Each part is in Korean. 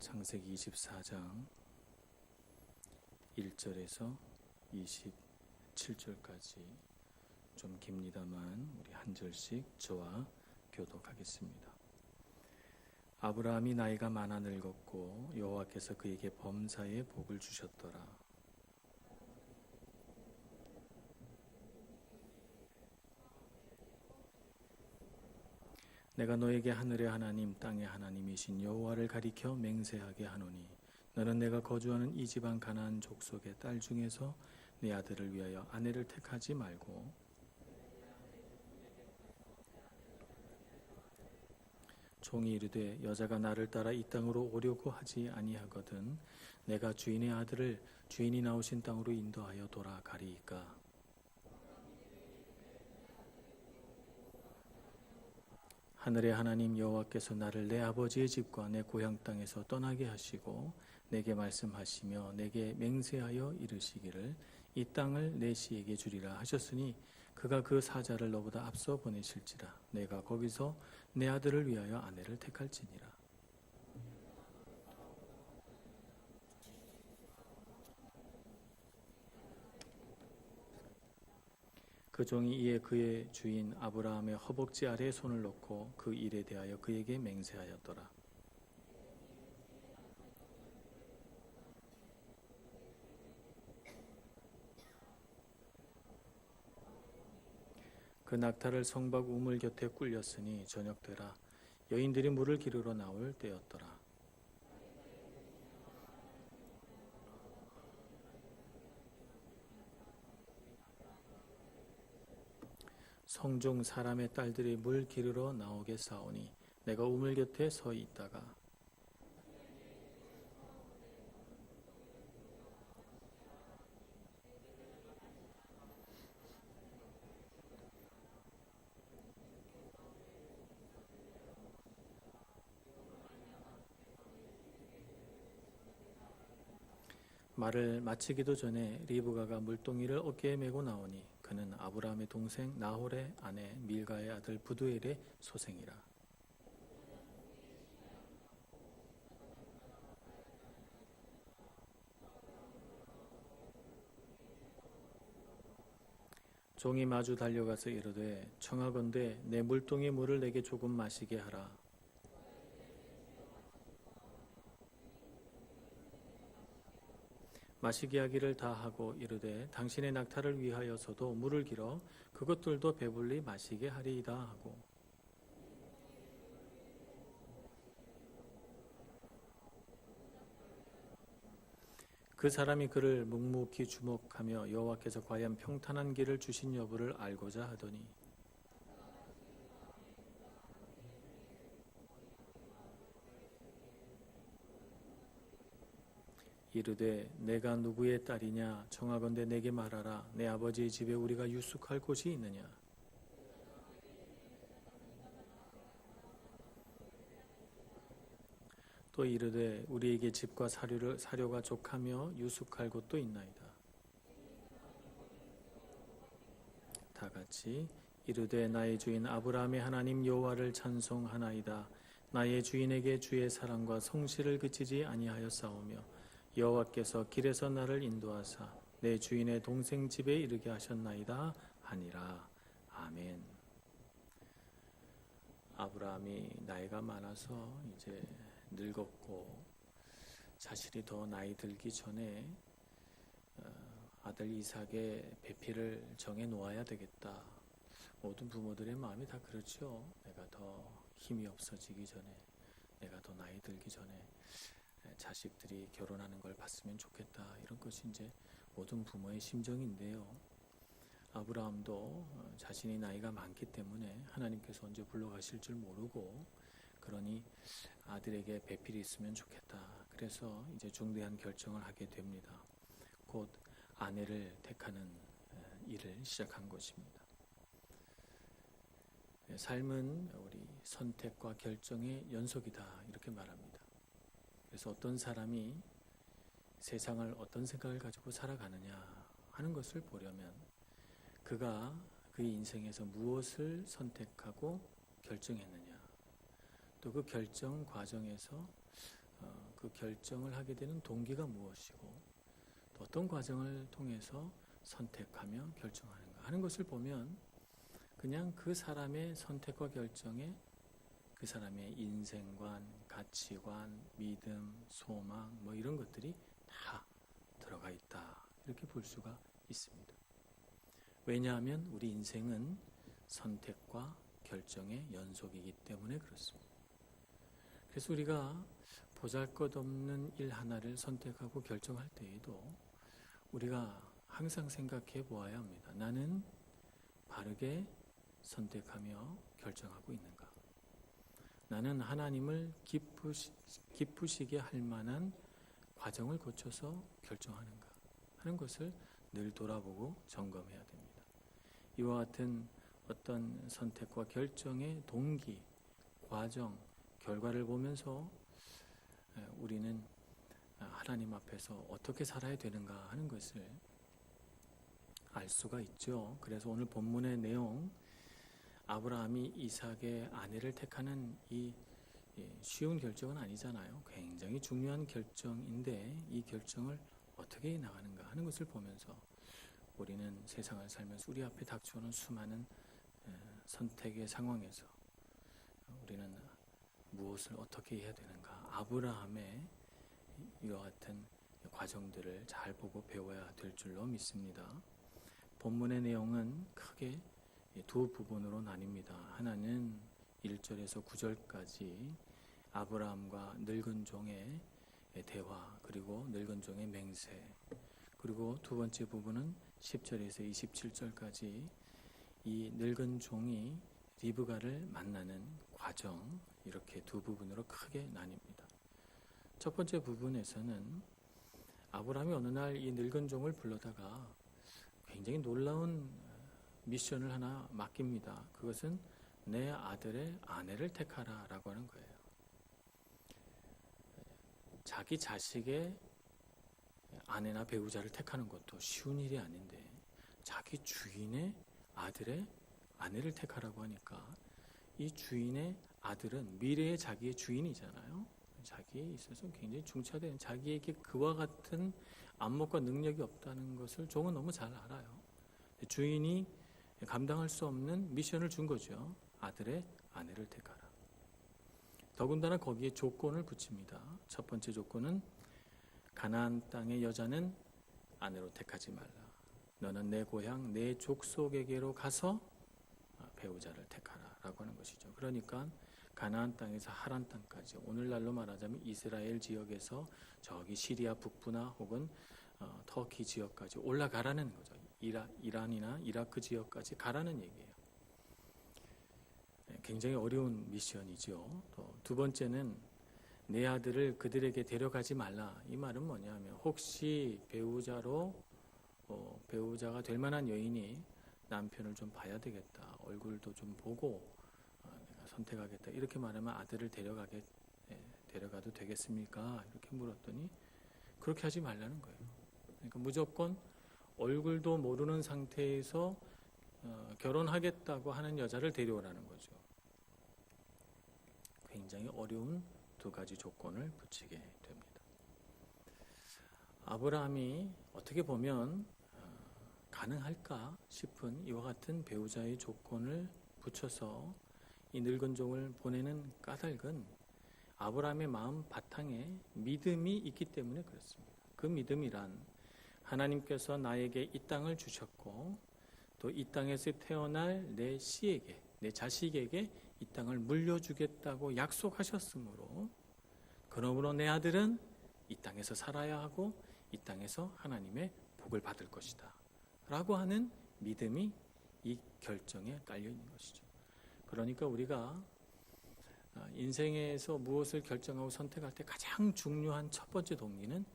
창세기 24장 1절에서 27절까지 좀 깁니다만 우리 한 절씩 저와 교독하겠습니다. 아브라함이 나이가 많아 늙었고 여호와께서 그에게 범사에 복을 주셨더라. 내가 너에게 하늘의 하나님 땅의 하나님이신 여호와를 가리켜 맹세하게 하노니 너는 내가 거주하는 이 지방 가나안 족속의 딸 중에서 내 아들을 위하여 아내를 택하지 말고 종이 이르되 여자가 나를 따라 이 땅으로 오려고 하지 아니하거든 내가 주인의 아들을 주인이 나오신 땅으로 인도하여 돌아가리이까. 하늘의 하나님 여호와께서 나를 내 아버지의 집과 내 고향 땅에서 떠나게 하시고 내게 말씀하시며 내게 맹세하여 이르시기를 이 땅을 내 씨에게 주리라 하셨으니 그가 그 사자를 너보다 앞서 보내실지라 내가 거기서 내 아들을 위하여 아내를 택할지니라. 그 종이 이에 그의 주인 아브라함의 허벅지 아래에 손을 놓고 그 일에 대하여 그에게 맹세하였더라. 그 낙타를 성박 우물 곁에 꿀렸으니 저녁되라. 여인들이 물을 기르러 나올 때였더라. 성중 사람의 딸들이 물 기르러 나오게 싸우니 내가 우물 곁에 서 있다가 말을 마치기도 전에 리브가가 물동이를 어깨에 메고 나오니 그는 아브라함의 동생 나홀의 아내 밀가의 아들 부두엘의 소생이라. 종이 마주 달려가서 이르되 청하건대 내 물동이 물을 내게 조금 마시게 하라. 마시게 하기를 다하고 이르되 당신의 낙타를 위하여서도 물을 길어 그것들도 배불리 마시게 하리이다 하고 그 사람이 그를 묵묵히 주목하며 여호와께서 과연 평탄한 길을 주신 여부를 알고자 하더니 이르되 내가 누구의 딸이냐 청하건대 내게 말하라. 내 아버지의 집에 우리가 유숙할 곳이 있느냐. 또 이르되 우리에게 집과 사료가 족하며 유숙할 곳도 있나이다. 다 같이 이르되 나의 주인 아브라함의 하나님 여호와를 찬송하나이다. 나의 주인에게 주의 사랑과 성실을 그치지 아니하였사오며 여호와께서 길에서 나를 인도하사 내 주인의 동생 집에 이르게 하셨나이다 하니라. 아멘. 아브라함이 나이가 많아서 이제 늙었고 자신이 더 나이 들기 전에 아들 이삭의 배필을 정해 놓아야 되겠다. 모든 부모들의 마음이 다 그렇죠. 내가 더 힘이 없어지기 전에, 내가 더 나이 들기 전에 자식들이 결혼하는 걸 봤으면 좋겠다. 이런 것이 이제 모든 부모의 심정인데요. 아브라함도 자신이 나이가 많기 때문에 하나님께서 언제 불러가실 줄 모르고 그러니 아들에게 배필이 있으면 좋겠다. 그래서 이제 중대한 결정을 하게 됩니다. 곧 아내를 택하는 일을 시작한 것입니다. 삶은 우리 선택과 결정의 연속이다. 이렇게 말합니다. 그래서 어떤 사람이 세상을 어떤 생각을 가지고 살아가느냐 하는 것을 보려면 그가 그의 인생에서 무엇을 선택하고 결정했느냐 또 그 결정 과정에서 그 결정을 하게 되는 동기가 무엇이고 또 어떤 과정을 통해서 선택하며 결정하는가 하는 것을 보면 그냥 그 사람의 선택과 결정에 그 사람의 인생관, 가치관, 믿음, 소망 뭐 이런 것들이 다 들어가 있다. 이렇게 볼 수가 있습니다. 왜냐하면 우리 인생은 선택과 결정의 연속이기 때문에 그렇습니다. 그래서 우리가 보잘것없는 일 하나를 선택하고 결정할 때에도 우리가 항상 생각해 보아야 합니다. 나는 바르게 선택하며 결정하고 있는가? 나는 하나님을 기쁘시게 할 만한 과정을 거쳐서 결정하는가 하는 것을 늘 돌아보고 점검해야 됩니다. 이와 같은 어떤 선택과 결정의 동기, 과정, 결과를 보면서 우리는 하나님 앞에서 어떻게 살아야 되는가 하는 것을 알 수가 있죠. 그래서 오늘 본문의 내용, 아브라함이 이삭의 아내를 택하는 이 쉬운 결정은 아니잖아요. 굉장히 중요한 결정인데 이 결정을 어떻게 나가는가 하는 것을 보면서 우리는 세상을 살면서 우리 앞에 닥쳐오는 수많은 선택의 상황에서 우리는 무엇을 어떻게 해야 되는가, 아브라함의 이와 같은 과정들을 잘 보고 배워야 될 줄로 믿습니다. 본문의 내용은 크게 두 부분으로 나뉩니다. 하나는 1절에서 9절까지 아브라함과 늙은 종의 대화, 그리고 늙은 종의 맹세, 그리고 두 번째 부분은 10절에서 27절까지 이 늙은 종이 리브가를 만나는 과정, 이렇게 두 부분으로 크게 나뉩니다. 첫 번째 부분에서는 아브라함이 어느 날 이 늙은 종을 불러다가 굉장히 놀라운 미션을 하나 맡깁니다. 그것은 내 아들의 아내를 택하라 라고 하는 거예요. 자기 자식의 아내나 배우자를 택하는 것도 쉬운 일이 아닌데 자기 주인의 아들의 아내를 택하라고 하니까 이 주인의 아들은 미래의 자기의 주인이잖아요. 자기에 있어서 굉장히 중차대한, 자기에게 그와 같은 안목과 능력이 없다는 것을 종은 너무 잘 알아요. 주인이 감당할 수 없는 미션을 준 거죠. 아들의 아내를 택하라. 더군다나 거기에 조건을 붙입니다. 첫 번째 조건은 가나안 땅의 여자는 아내로 택하지 말라. 너는 내 고향 내 족속에게로 가서 배우자를 택하라 라고 하는 것이죠. 그러니까 가나안 땅에서 하란 땅까지, 오늘날로 말하자면 이스라엘 지역에서 저기 시리아 북부나 혹은 터키 지역까지 올라가라는 거죠. 이란이나 이라크 지역까지 가라는 얘기예요. 굉장히 어려운 미션이죠. 또 두 번째는 내 아들을 그들에게 데려가지 말라. 이 말은 뭐냐면 혹시 배우자가 될 만한 여인이 남편을 좀 봐야 되겠다, 얼굴도 좀 보고 내가 선택하겠다, 이렇게 말하면 아들을 데려가도 되겠습니까? 이렇게 물었더니 그렇게 하지 말라는 거예요. 그러니까 무조건 얼굴도 모르는 상태에서 결혼하겠다고 하는 여자를 데려오라는 거죠. 굉장히 어려운 두 가지 조건을 붙이게 됩니다. 아브라함이 어떻게 보면 가능할까 싶은 이와 같은 배우자의 조건을 붙여서 이 늙은 종을 보내는 까닭은 아브라함의 마음 바탕에 믿음이 있기 때문에 그렇습니다. 그 믿음이란 하나님께서 나에게 이 땅을 주셨고 또 이 땅에서 태어날 내 씨에게, 내 자식에게 이 땅을 물려주겠다고 약속하셨으므로, 그러므로 내 아들은 이 땅에서 살아야 하고 이 땅에서 하나님의 복을 받을 것이다 라고 하는 믿음이 이 결정에 깔려 있는 것이죠. 그러니까 우리가 인생에서 무엇을 결정하고 선택할 때 가장 중요한 첫 번째 동기는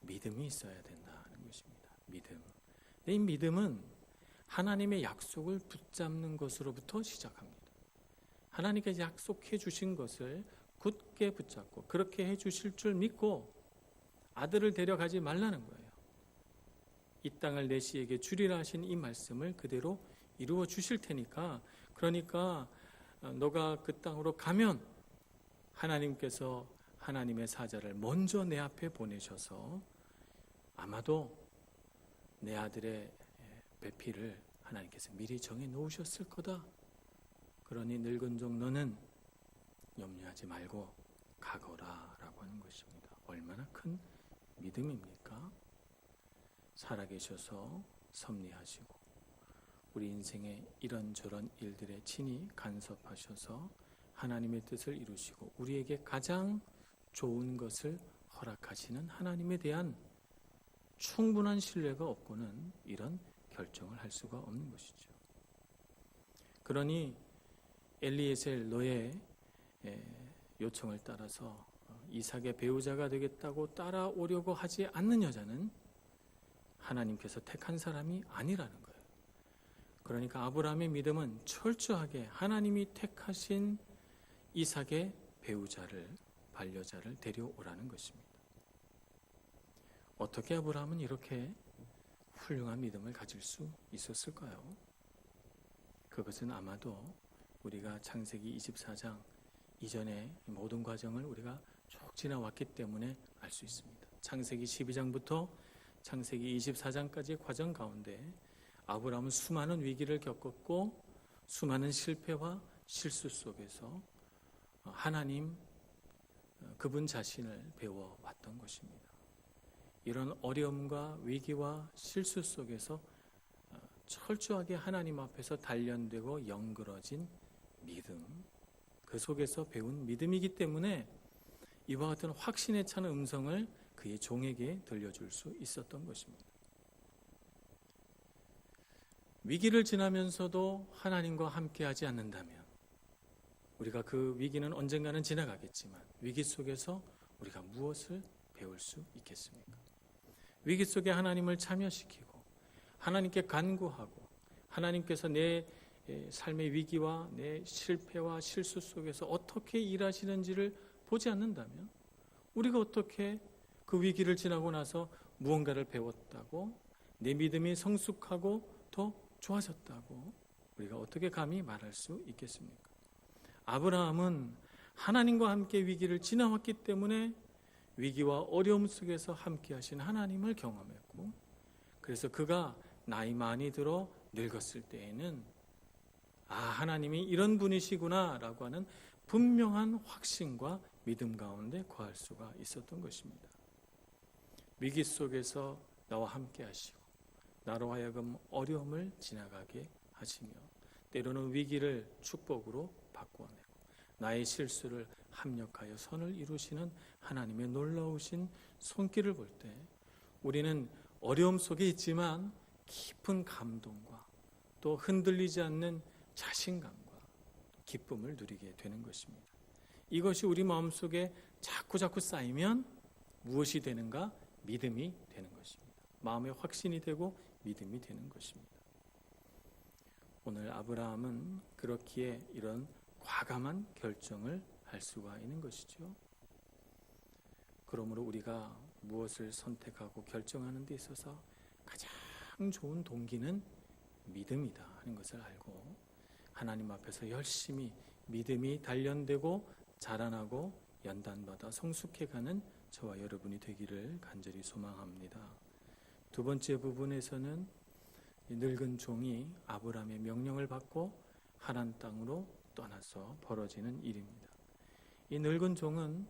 믿음이 있어야 된다는 것입니다. 믿음. 이 믿음은 하나님의 약속을 붙잡는 것으로부터 시작합니다. 하나님께서 약속해 주신 것을 굳게 붙잡고 그렇게 해 주실 줄 믿고 아들을 데려가지 말라는 거예요. 이 땅을 내 씨에게 주리라 하신 이 말씀을 그대로 이루어 주실 테니까, 그러니까 너가 그 땅으로 가면 하나님께서 하나님의 사자를 먼저 내 앞에 보내셔서 아마도 내 아들의 배필을 하나님께서 미리 정해 놓으셨을 거다. 그러니 늙은 종 너는 염려하지 말고 가거라 라고 하는 것입니다. 얼마나 큰 믿음입니까? 살아계셔서 섭리하시고 우리 인생의 이런저런 일들에 친히 간섭하셔서 하나님의 뜻을 이루시고 우리에게 가장 좋은 것을 허락하시는 하나님에 대한 충분한 신뢰가 없고는 이런 결정을 할 수가 없는 것이죠. 그러니 엘리에셀 너의 요청을 따라서 이삭의 배우자가 되겠다고 따라오려고 하지 않는 여자는 하나님께서 택한 사람이 아니라는 거예요. 그러니까 아브라함의 믿음은 철저하게 하나님이 택하신 이삭의 배우자를, 반려자를 데려오라는 것입니다. 어떻게 아브라함은 이렇게 훌륭한 믿음을 가질 수 있었을까요? 그것은 아마도 우리가 창세기 24장 이전의 모든 과정을 우리가 쭉 지나왔기 때문에 알 수 있습니다. 창세기 12장부터 창세기 24장까지의 과정 가운데 아브라함은 수많은 위기를 겪었고 수많은 실패와 실수 속에서 하나님 그분 자신을 배워왔던 것입니다. 이런 어려움과 위기와 실수 속에서 철저하게 하나님 앞에서 단련되고 연그러진 믿음, 그 속에서 배운 믿음이기 때문에 이와 같은 확신에 찬 음성을 그의 종에게 들려줄 수 있었던 것입니다. 위기를 지나면서도 하나님과 함께하지 않는다면 우리가 그 위기는 언젠가는 지나가겠지만 위기 속에서 우리가 무엇을 배울 수 있겠습니까? 위기 속에 하나님을 참여시키고 하나님께 간구하고 하나님께서 내 삶의 위기와 내 실패와 실수 속에서 어떻게 일하시는지를 보지 않는다면 우리가 어떻게 그 위기를 지나고 나서 무언가를 배웠다고 내 믿음이 성숙하고 더 좋아졌다고 우리가 어떻게 감히 말할 수 있겠습니까? 아브라함은 하나님과 함께 위기를 지나왔기 때문에 위기와 어려움 속에서 함께 하신 하나님을 경험했고 그래서 그가 나이 많이 들어 늙었을 때에는 하나님이 이런 분이시구나 라고 하는 분명한 확신과 믿음 가운데 거할 수가 있었던 것입니다. 위기 속에서 나와 함께 하시고 나로 하여금 어려움을 지나가게 하시며 때로는 위기를 축복으로 바꾸어내고 나의 실수를 합력하여 선을 이루시는 하나님의 놀라우신 손길을 볼 때 우리는 어려움 속에 있지만 깊은 감동과 또 흔들리지 않는 자신감과 기쁨을 누리게 되는 것입니다. 이것이 우리 마음속에 자꾸 쌓이면 무엇이 되는가? 믿음이 되는 것입니다. 마음의 확신이 되고 믿음이 되는 것입니다. 오늘 아브라함은 그렇기에 이런 과감한 결정을 할 수가 있는 것이죠. 그러므로 우리가 무엇을 선택하고 결정하는 데 있어서 가장 좋은 동기는 믿음이다 하는 것을 알고 하나님 앞에서 열심히 믿음이 단련되고 자라나고 연단받아 성숙해가는 저와 여러분이 되기를 간절히 소망합니다. 두 번째 부분에서는 늙은 종이 아브라함의 명령을 받고 하란 땅으로 떠나서 벌어지는 일입니다. 이 늙은 종은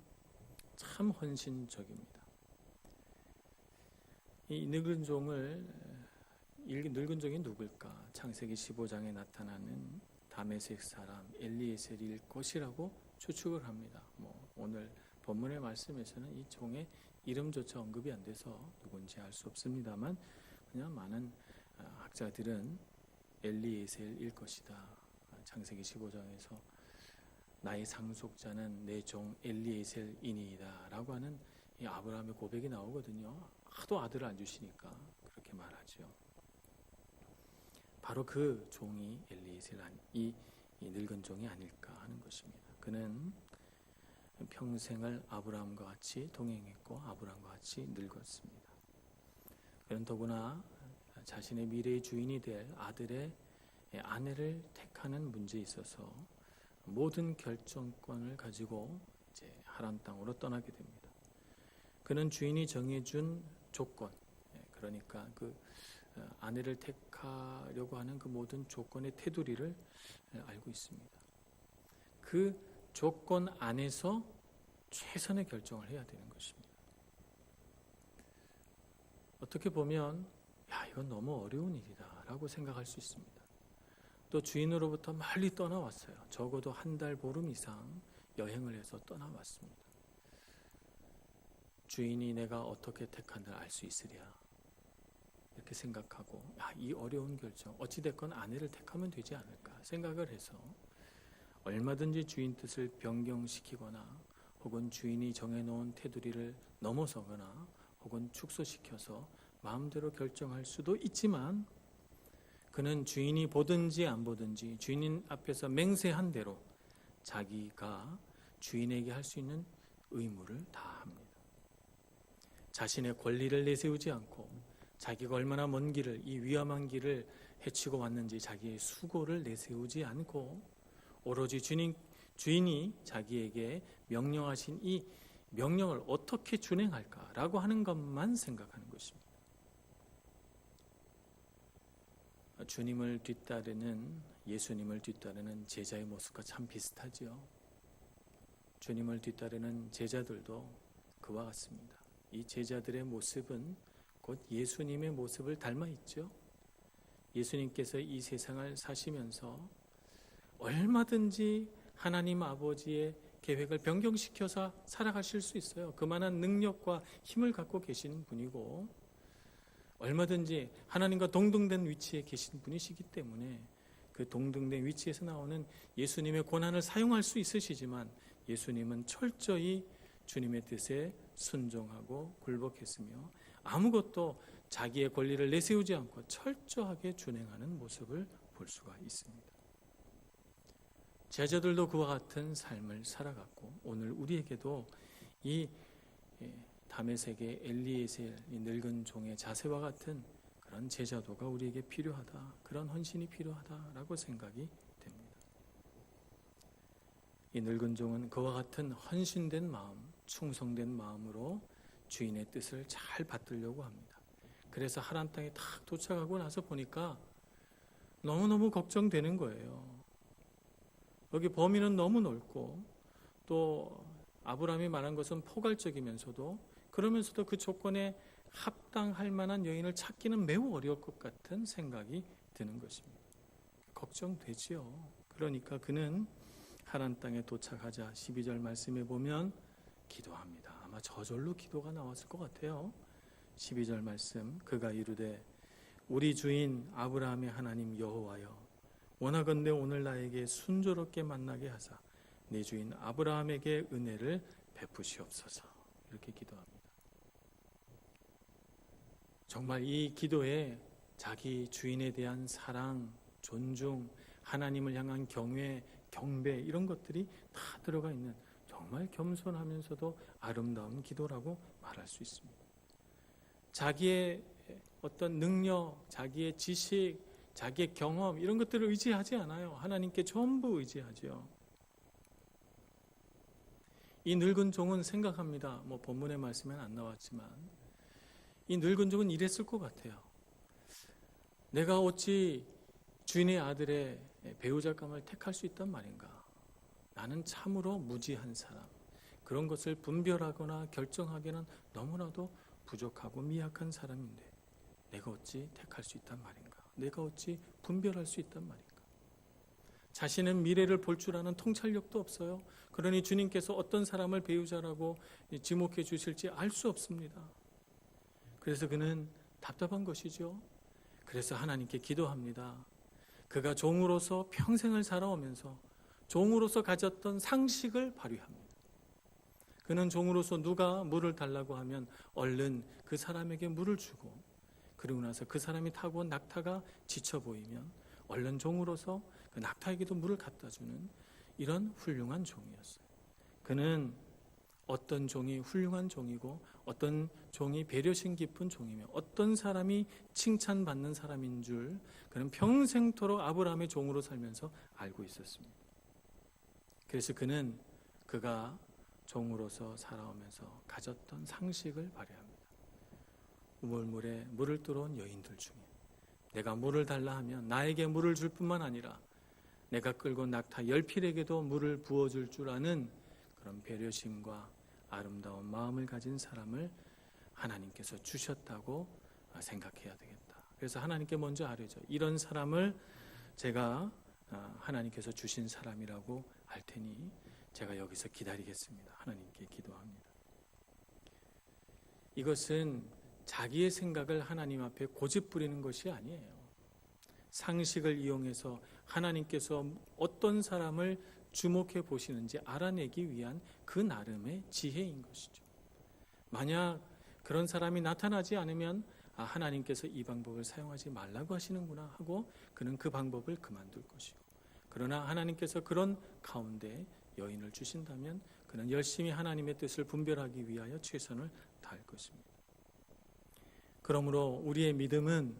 참 헌신적입니다. 이 늙은 종이 누굴까? 창세기 15장에 나타나는 다메섹 사람 엘리에셀일 것이라고 추측을 합니다. 오늘 본문의 말씀에서는 이 종의 이름조차 언급이 안 돼서 누군지 알 수 없습니다만 그냥 많은 학자들은 엘리에셀일 것이다. 창세기 15장에서 나의 상속자는 내 종 엘리에셀이니이다 라고 하는 이 아브라함의 고백이 나오거든요. 하도 아들을 안 주시니까 그렇게 말하죠. 바로 그 종이 엘리에셀, 이 늙은 종이 아닐까 하는 것입니다. 그는 평생을 아브라함과 같이 동행했고 아브라함과 같이 늙었습니다. 그는 더구나 자신의 미래의 주인이 될 아들의 아내를 택하는 문제에 있어서 모든 결정권을 가지고 이제 하란 땅으로 떠나게 됩니다. 그는 주인이 정해준 조건, 그러니까 그 아내를 택하려고 하는 그 모든 조건의 테두리를 알고 있습니다. 그 조건 안에서 최선의 결정을 해야 되는 것입니다. 어떻게 보면 이건 너무 어려운 일이다 라고 생각할 수 있습니다. 또 주인으로부터 멀리 떠나왔어요. 적어도 한 달 보름 이상 여행을 해서 떠나왔습니다. 주인이 내가 어떻게 택한지 알 수 있으랴 이렇게 생각하고 이 어려운 결정 어찌됐건 아내를 택하면 되지 않을까 생각을 해서 얼마든지 주인 뜻을 변경시키거나 혹은 주인이 정해놓은 테두리를 넘어서거나 혹은 축소시켜서 마음대로 결정할 수도 있지만 그는 주인이 보든지 안 보든지 주인 앞에서 맹세한 대로 자기가 주인에게 할 수 있는 의무를 다합니다. 자신의 권리를 내세우지 않고 자기가 얼마나 먼 길을 이 위험한 길을 헤치고 왔는지 자기의 수고를 내세우지 않고 오로지 주인이 자기에게 명령하신 이 명령을 어떻게 준행할까라고 하는 것만 생각하는 것입니다. 주님을 뒤따르는 예수님을 뒤따르는 제자의 모습과 참 비슷하지요. 주님을 뒤따르는 제자들도 그와 같습니다. 이 제자들의 모습은 곧 예수님의 모습을 닮아 있죠. 예수님께서 이 세상을 사시면서 얼마든지 하나님 아버지의 계획을 변경시켜서 살아가실 수 있어요. 그만한 능력과 힘을 갖고 계시는 분이고 얼마든지 하나님과 동등된 위치에 계신 분이시기 때문에 그 동등된 위치에서 나오는 예수님의 고난을 사용할 수 있으시지만 예수님은 철저히 주님의 뜻에 순종하고 굴복했으며 아무것도 자기의 권리를 내세우지 않고 철저하게 준행하는 모습을 볼 수가 있습니다. 제자들도 그와 같은 삶을 살아갔고 오늘 우리에게도 이 다메섹의 엘리에셀 이 늙은 종의 자세와 같은 그런 제자도가 우리에게 필요하다. 그런 헌신이 필요하다라고 생각이 됩니다. 이 늙은 종은 그와 같은 헌신된 마음, 충성된 마음으로 주인의 뜻을 잘 받들려고 합니다. 그래서 하란 땅에 딱 도착하고 나서 보니까 너무너무 걱정되는 거예요. 여기 범위는 너무 넓고 또 아브라함이 말한 것은 포괄적이면서도 그러면서도 그 조건에 합당할 만한 여인을 찾기는 매우 어려울 것 같은 생각이 드는 것입니다. 걱정되지요. 그러니까 그는 하란 땅에 도착하자 12절 말씀에 보면 기도합니다. 아마 저절로 기도가 나왔을 것 같아요. 12절 말씀 그가 이르되 우리 주인 아브라함의 하나님 여호와여 원하건대 오늘 나에게 순조롭게 만나게 하사 내 주인 아브라함에게 은혜를 베푸시옵소서. 이렇게 기도합니다. 정말 이 기도에 자기 주인에 대한 사랑, 존중, 하나님을 향한 경외, 경배 이런 것들이 다 들어가 있는 정말 겸손하면서도 아름다운 기도라고 말할 수 있습니다. 자기의 어떤 능력, 자기의 지식, 자기의 경험 이런 것들을 의지하지 않아요. 하나님께 전부 의지하죠. 이 늙은 종은 생각합니다. 본문의 말씀에는 안 나왔지만 이 늙은 종은 이랬을 것 같아요. 내가 어찌 주인의 아들의 배우자감을 택할 수 있단 말인가? 나는 참으로 무지한 사람. 그런 것을 분별하거나 결정하기는 너무나도 부족하고 미약한 사람인데 내가 어찌 택할 수 있단 말인가? 내가 어찌 분별할 수 있단 말인가? 자신은 미래를 볼 줄 아는 통찰력도 없어요. 그러니 주님께서 어떤 사람을 배우자라고 지목해 주실지 알 수 없습니다. 그래서 그는 답답한 것이죠. 그래서 하나님께 기도합니다. 그가 종으로서 평생을 살아오면서 종으로서 가졌던 상식을 발휘합니다. 그는 종으로서 누가 물을 달라고 하면 얼른 그 사람에게 물을 주고 그리고 나서 그 사람이 타고 온 낙타가 지쳐 보이면 얼른 종으로서 그 낙타에게도 물을 갖다 주는 이런 훌륭한 종이었어요. 그는 어떤 종이 훌륭한 종이고 어떤 종이 배려심 깊은 종이며 어떤 사람이 칭찬받는 사람인 줄 그는 평생토록 아브라함의 종으로 살면서 알고 있었습니다. 그래서 그가 종으로서 살아오면서 가졌던 상식을 발휘합니다. 우물물에 물을 들어온 여인들 중에 내가 물을 달라 하면 나에게 물을 줄 뿐만 아니라 내가 끌고 낙타 10필에게도 물을 부어줄 줄 아는 그런 배려심과 아름다운 마음을 가진 사람을 하나님께서 주셨다고 생각해야 되겠다. 그래서 하나님께 먼저 아뢰죠. 이런 사람을 제가 하나님께서 주신 사람이라고 알 테니 제가 여기서 기다리겠습니다. 하나님께 기도합니다. 이것은 자기의 생각을 하나님 앞에 고집 부리는 것이 아니에요. 상식을 이용해서 하나님께서 어떤 사람을 주목해 보시는지 알아내기 위한 그 나름의 지혜인 것이죠. 만약 그런 사람이 나타나지 않으면 하나님께서 이 방법을 사용하지 말라고 하시는구나 하고 그는 그 방법을 그만둘 것이고, 그러나 하나님께서 그런 가운데 여인을 주신다면 그는 열심히 하나님의 뜻을 분별하기 위하여 최선을 다할 것입니다. 그러므로 우리의 믿음은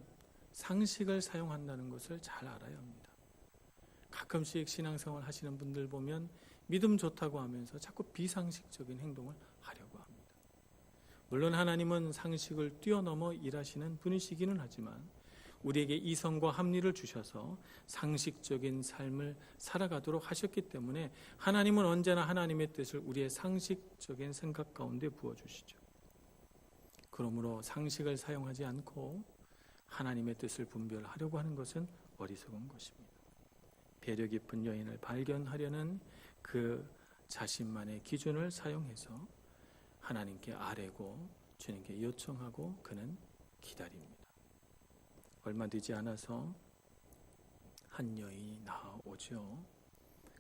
상식을 사용한다는 것을 잘 알아야 합니다. 가끔씩 신앙생활 하시는 분들 보면 믿음 좋다고 하면서 자꾸 비상식적인 행동을 하려고 합니다. 물론 하나님은 상식을 뛰어넘어 일하시는 분이시기는 하지만 우리에게 이성과 합리를 주셔서 상식적인 삶을 살아가도록 하셨기 때문에 하나님은 언제나 하나님의 뜻을 우리의 상식적인 생각 가운데 부어주시죠. 그러므로 상식을 사용하지 않고 하나님의 뜻을 분별하려고 하는 것은 어리석은 것입니다. 배려 깊은 여인을 발견하려는 그 자신만의 기준을 사용해서 하나님께 아뢰고 주님께 요청하고 그는 기다립니다. 얼마 되지 않아서 한 여인이 나오죠.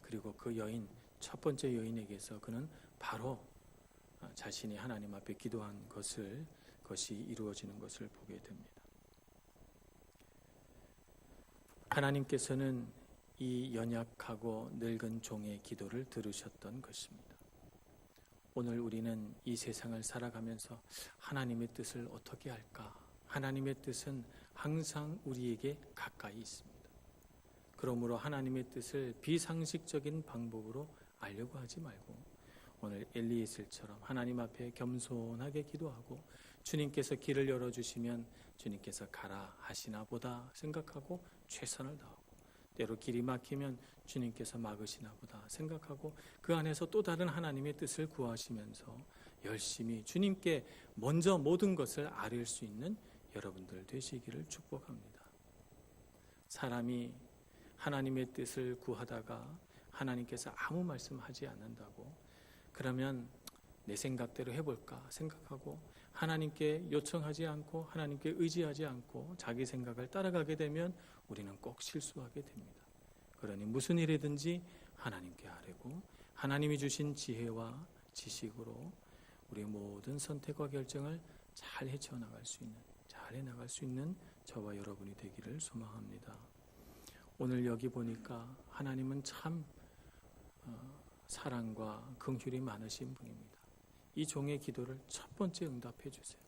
그리고 그 여인, 첫 번째 여인에게서 그는 바로 자신이 하나님 앞에 기도한 것이 이루어지는 것을 보게 됩니다. 하나님께서는 이 연약하고 늙은 종의 기도를 들으셨던 것입니다. 오늘 우리는 이 세상을 살아가면서 하나님의 뜻을 어떻게 할까? 하나님의 뜻은 항상 우리에게 가까이 있습니다. 그러므로 하나님의 뜻을 비상식적인 방법으로 알려고 하지 말고 오늘 엘리에셀처럼 하나님 앞에 겸손하게 기도하고 주님께서 길을 열어주시면 주님께서 가라 하시나 보다 생각하고 최선을 다하고, 때로 길이 막히면 주님께서 막으시나 보다 생각하고 그 안에서 또 다른 하나님의 뜻을 구하시면서 열심히 주님께 먼저 모든 것을 아뢰 수 있는 여러분들 되시기를 축복합니다. 사람이 하나님의 뜻을 구하다가 하나님께서 아무 말씀하지 않는다고 그러면 내 생각대로 해볼까 생각하고 하나님께 요청하지 않고 하나님께 의지하지 않고 자기 생각을 따라가게 되면 우리는 꼭 실수하게 됩니다. 그러니 무슨 일이든지 하나님께 아뢰고 하나님이 주신 지혜와 지식으로 우리 모든 선택과 결정을 잘 헤쳐나갈 수 있는, 잘 해나갈 수 있는 저와 여러분이 되기를 소망합니다. 오늘 여기 보니까 하나님은 참 사랑과 긍휼이 많으신 분입니다. 이 종의 기도를 첫 번째 응답해 주세요.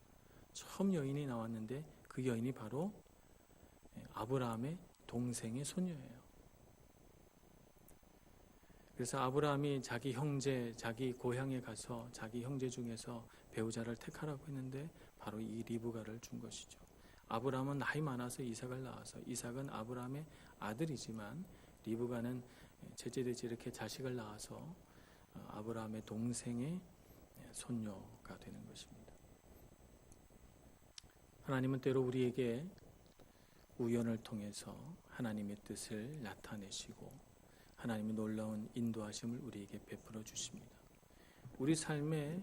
처음 여인이 나왔는데 그 여인이 바로 아브라함의 동생의 손녀예요. 그래서 아브라함이 자기 형제, 자기 고향에 가서 자기 형제 중에서 배우자를 택하라고 했는데 바로 이 리브가를 준 것이죠. 아브라함은 나이 많아서 이삭을 낳아서 이삭은 아브라함의 아들이지만 리브가는 제때되지 이렇게 자식을 낳아서 아브라함의 동생의 손녀가 되는 것입니다. 하나님은 때로 우리에게 우연을 통해서 하나님의 뜻을 나타내시고 하나님의 놀라운 인도하심을 우리에게 베풀어 주십니다. 우리 삶에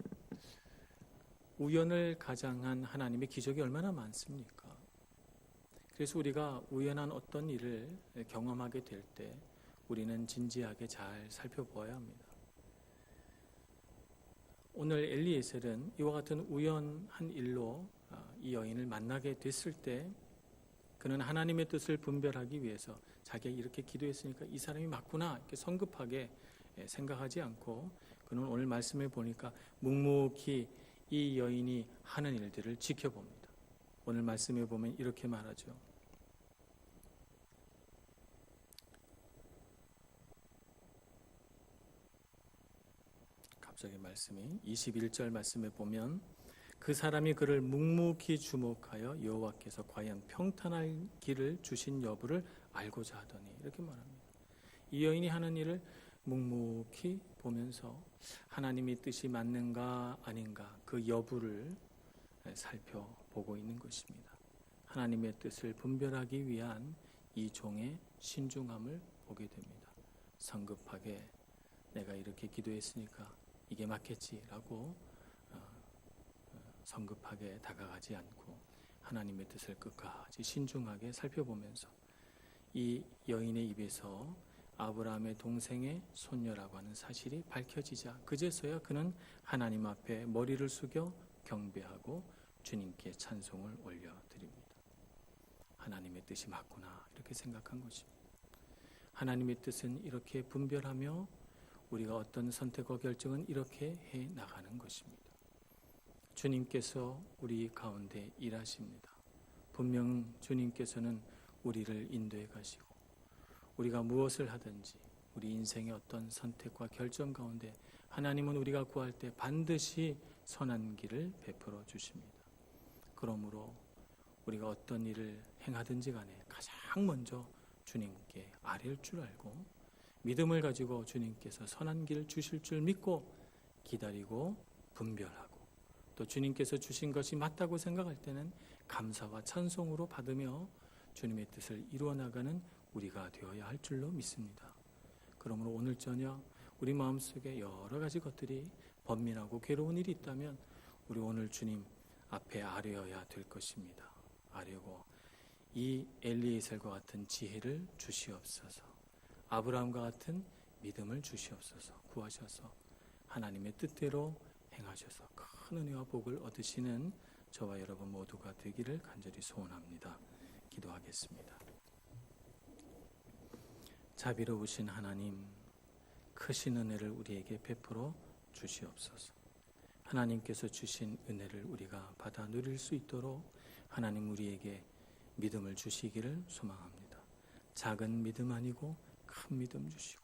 우연을 가장한 하나님의 기적이 얼마나 많습니까? 그래서 우리가 우연한 어떤 일을 경험하게 될 때 우리는 진지하게 잘 살펴보아야 합니다. 오늘 엘리에셀은 이와 같은 우연한 일로 이 여인을 만나게 됐을 때 그는 하나님의 뜻을 분별하기 위해서 자기가 이렇게 기도했으니까 이 사람이 맞구나 이렇게 성급하게 생각하지 않고 그는 오늘 말씀을 보니까 묵묵히 이 여인이 하는 일들을 지켜봅니다. 오늘 말씀에 보면 이렇게 말하죠. 갑자기 말씀이 21절 말씀에 보면 그 사람이 그를 묵묵히 주목하여 여호와께서 과연 평탄할 길을 주신 여부를 알고자 하더니 이렇게 말합니다. 이 여인이 하는 일을 묵묵히 보면서 하나님의 뜻이 맞는가 아닌가 그 여부를 살펴보고 있는 것입니다. 하나님의 뜻을 분별하기 위한 이 종의 신중함을 보게 됩니다. 성급하게 내가 이렇게 기도했으니까 이게 맞겠지라고 성급하게 다가가지 않고 하나님의 뜻을 끝까지 신중하게 살펴보면서 이 여인의 입에서 아브라함의 동생의 손녀라고 하는 사실이 밝혀지자 그제서야 그는 하나님 앞에 머리를 숙여 경배하고 주님께 찬송을 올려드립니다. 하나님의 뜻이 맞구나 이렇게 생각한 것입니다. 하나님의 뜻은 이렇게 분별하며 우리가 어떤 선택과 결정은 이렇게 해 나가는 것입니다. 주님께서 우리 가운데 일하십니다. 분명 주님께서는 우리를 인도해 가시고 우리가 무엇을 하든지 우리 인생의 어떤 선택과 결정 가운데 하나님은 우리가 구할 때 반드시 선한 길을 베풀어 주십니다. 그러므로 우리가 어떤 일을 행하든지 간에 가장 먼저 주님께 아뢰일 줄 알고 믿음을 가지고 주님께서 선한 길을 주실 줄 믿고 기다리고 분별하고 또 주님께서 주신 것이 맞다고 생각할 때는 감사와 찬송으로 받으며 주님의 뜻을 이루어 나가는 우리가 되어야 할 줄로 믿습니다. 그러므로 오늘 저녁 우리 마음속에 여러 가지 것들이 번민하고 괴로운 일이 있다면 우리 오늘 주님 앞에 아뢰어야 될 것입니다. 아뢰고 이 엘리에셀과 같은 지혜를 주시옵소서. 아브라함과 같은 믿음을 주시옵소서. 구하셔서 하나님의 뜻대로 행하셔서 큰 은혜와 복을 얻으시는 저와 여러분 모두가 되기를 간절히 소원합니다. 기도하겠습니다. 자비로우신 하나님, 크신 은혜를 우리에게 베풀어 주시옵소서. 하나님께서 주신 은혜를 우리가 받아 누릴 수 있도록 하나님 우리에게 믿음을 주시기를 소망합니다. 작은 믿음 아니고 큰 믿음 주시고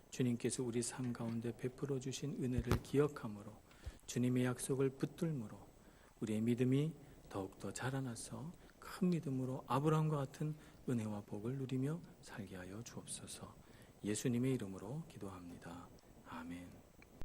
주님께서 우리 삶 가운데 베풀어 주신 은혜를 기억함으로 주님의 약속을 붙들므로 우리의 믿음이 더욱더 자라나서 큰 믿음으로 아브라함과 같은 은혜와 복을 누리며 살게 하여 주옵소서. 예수님의 이름으로 기도합니다. 아멘.